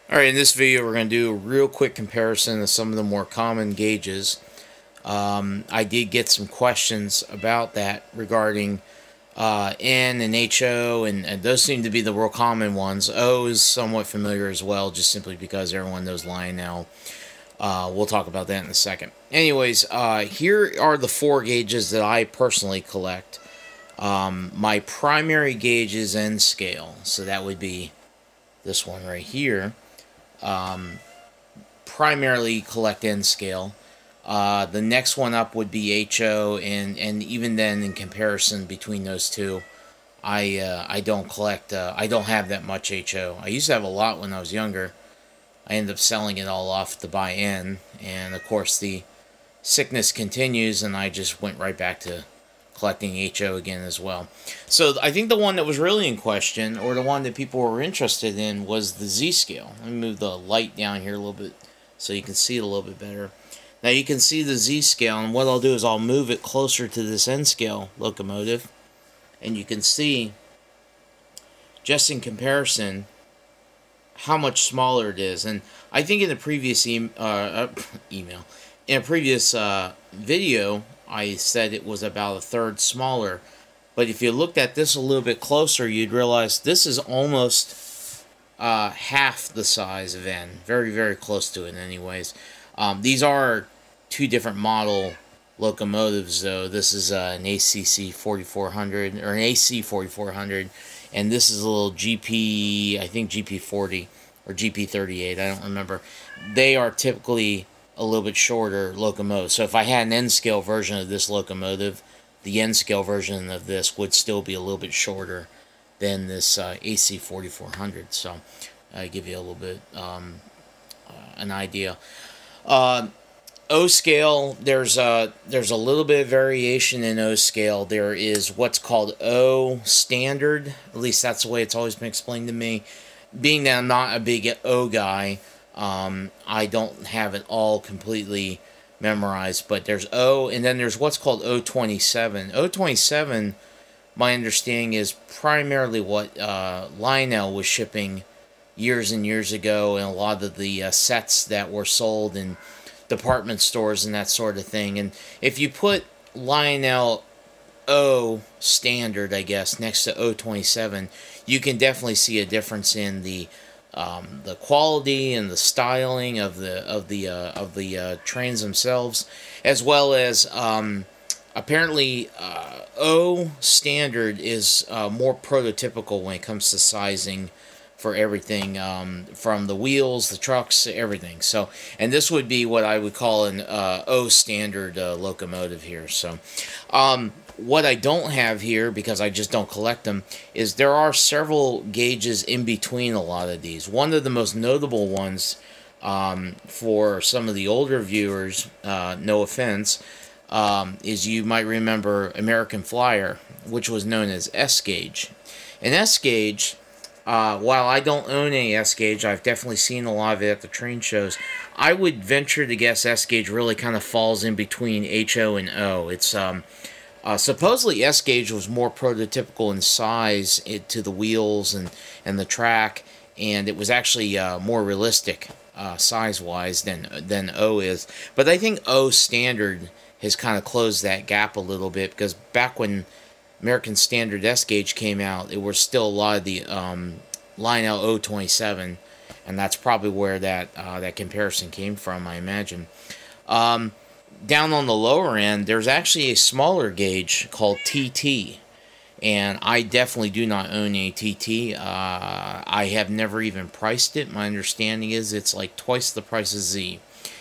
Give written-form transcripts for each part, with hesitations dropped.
Alright, in this video we're going to do a real quick comparison of some of the more common gauges. I did get some questions about that regarding N and HO, and those seem to be the real common ones. O is somewhat familiar as well, just simply because everyone knows Lionel. We'll talk about that in a second. Anyways, here are the four gauges that I personally collect. My primary gauge is N scale, so that would be this one right here. Primarily collect N scale. The next one up would be HO, and even then, in comparison between those two, I don't collect. I don't have that much HO. I used to have a lot when I was younger. I ended up selling it all off to buy N, and of course the sickness continues, and I just went right back to collecting HO again as well. So I think the one that was really in question, or the one that people were interested in, was the Z scale. Let me move the light down here a little bit so you can see it a little bit better. Now you can see the Z scale, and what I'll do is I'll move it closer to this N scale locomotive, and you can see, just in comparison, how much smaller it is. And I think in the previous in a previous video, I said it was about a third smaller. But if you looked at this a little bit closer, you'd realize this is almost half the size of N. Very, very close to it anyways. These are two different model locomotives, though. This is an ACC 4400, or an AC 4400, and this is a little GP, I think GP 40, or GP 38, I don't remember. They are typically a little bit shorter locomotive. So if I had an N-scale version of this locomotive, the N-scale version of this would still be a little bit shorter than this AC 4400. So I give you a little bit an idea. O scale, there's a little bit of variation in O scale. There is what's called O standard. At least that's the way it's always been explained to me. Being that I'm not a big O guy, I don't have it all completely memorized, but there's O, and then there's what's called O27. O27, my understanding, is primarily what Lionel was shipping years and years ago, and a lot of the sets that were sold in department stores and that sort of thing. And if you put Lionel O standard, I guess, next to O27, you can definitely see a difference in the quality and the styling of the trains themselves, as well as apparently O standard is more prototypical when it comes to sizing for everything, from the wheels, the trucks, everything. So, and this would be what I would call an O standard locomotive here. So, what I don't have here, because I just don't collect them, is there are several gauges in between a lot of these. One of the most notable ones, for some of the older viewers, no offense, is, you might remember American Flyer, which was known as S gauge. An S gauge, while I don't own any S gauge, I've definitely seen a lot of it at the train shows. I would venture to guess S gauge really kind of falls in between HO and O. It's supposedly S gauge was more prototypical in size to the wheels and the track, and it was actually more realistic size-wise than O is. But I think O standard has kind of closed that gap a little bit, because back when American Standard S gauge came out, it was still a lot of the Lionel O27, and that's probably where that comparison came from, I imagine. Down on the lower end, there's actually a smaller gauge called TT, and I definitely do not own a TT. I have never even priced it. My understanding is it's like twice the price of Z,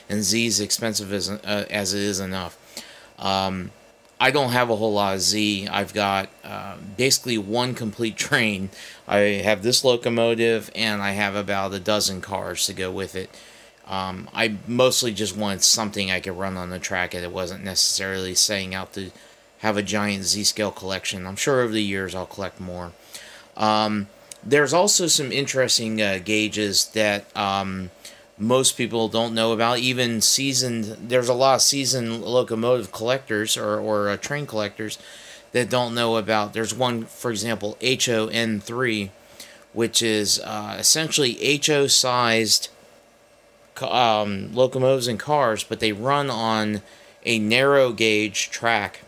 and Z is expensive as it is enough. I don't have a whole lot of Z. I've got basically one complete train. I have this locomotive, and I have about a dozen cars to go with it. I mostly just wanted something I could run on the track, and it wasn't necessarily setting out to have a giant Z-scale collection. I'm sure over the years I'll collect more. There's also some interesting gauges that most people don't know about. Even there's a lot of seasoned locomotive collectors or train collectors that don't know about. There's one, for example, HON3, which is essentially HO-sized locomotives and cars, but they run on a narrow gauge track,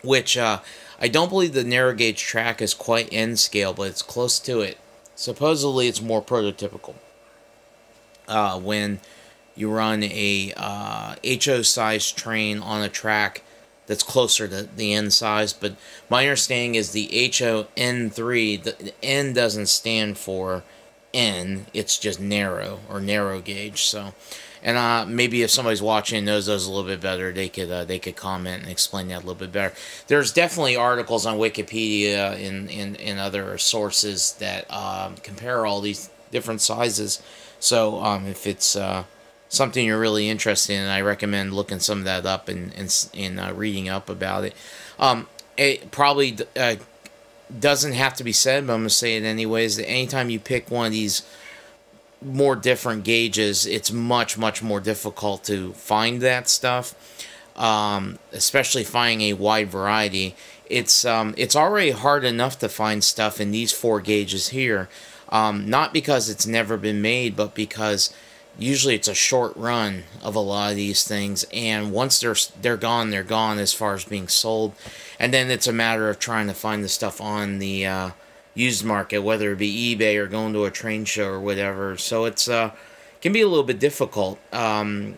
which I don't believe the narrow gauge track is quite N scale, but it's close to it. Supposedly it's more prototypical when you run a HO-sized train on a track that's closer to the N size. But my understanding is the HO-N3, the N doesn't stand for N, it's just narrow or narrow gauge. So, and maybe if somebody's watching and knows those a little bit better, they could comment and explain that a little bit better. There's definitely articles on Wikipedia and other sources that compare all these different sizes. So if it's something you're really interested in, I recommend looking some of that up and reading up about it. It probably doesn't have to be said, but I'm going to say it anyways, that anytime you pick one of these more different gauges, it's much more difficult to find that stuff, especially finding a wide variety. It's already hard enough to find stuff in these 4 gauges here, not because it's never been made, but because usually it's a short run of a lot of these things, and once they're gone, they're gone as far as being sold. And then it's a matter of trying to find the stuff on the used market, whether it be eBay or going to a train show or whatever. So it's can be a little bit difficult. N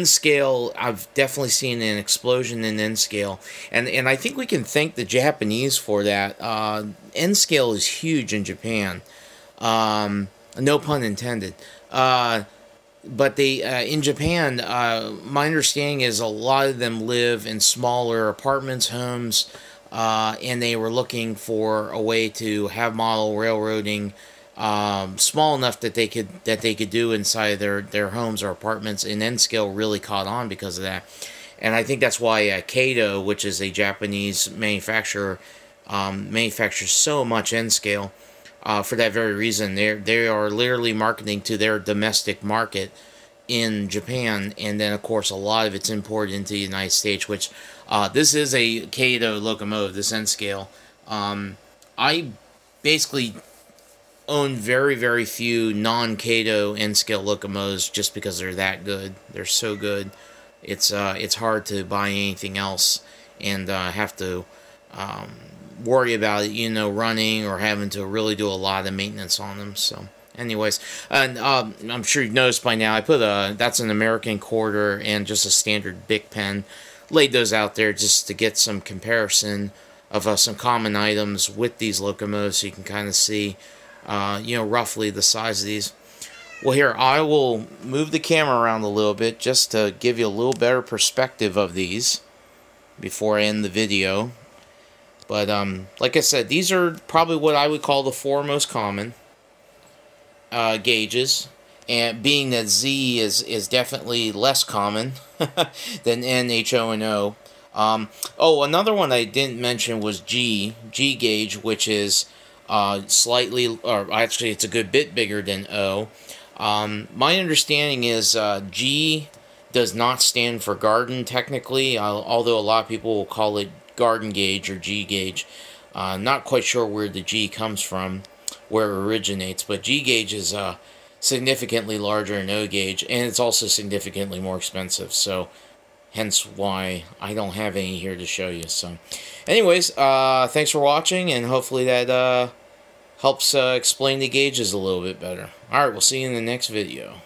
scale, I've definitely seen an explosion in N scale, and I think we can thank the Japanese for that. N scale is huge in Japan, no pun intended. But they in Japan, my understanding is a lot of them live in smaller apartments, homes, and they were looking for a way to have model railroading small enough that they could do inside their homes or apartments. And N scale really caught on because of that. And I think that's why Kato, which is a Japanese manufacturer, manufactures so much N scale. For that very reason, they are literally marketing to their domestic market in Japan, and then of course a lot of it's imported into the United States. Which this is a Kato locomotive, this N scale. I basically own very few non-Kato N scale locomotives just because they're that good. They're so good. It's hard to buy anything else and have to worry about it, running or having to really do a lot of maintenance on them. So anyways, and I'm sure you've noticed by now I put that's an American quarter and just a standard Bic pen. Laid those out there just to get some comparison of some common items with these locomotives, so you can kind of see roughly the size of these. Well, here, I will move the camera around a little bit just to give you a little better perspective of these before I end the video. But, like I said, these are probably what I would call the 4 most common gauges. And being that Z is definitely less common than N, H, O, and O. Another one I didn't mention was G gauge, which is slightly, or actually it's a good bit bigger than O. My understanding is G does not stand for garden technically, although a lot of people will call it garden gauge or G gauge. Not quite sure where the G comes from, where it originates, but G gauge is significantly larger than O gauge, and it's also significantly more expensive, so hence why I don't have any here to show you. So anyways, thanks for watching, and hopefully that helps explain the gauges a little bit better. Alright, we'll see you in the next video.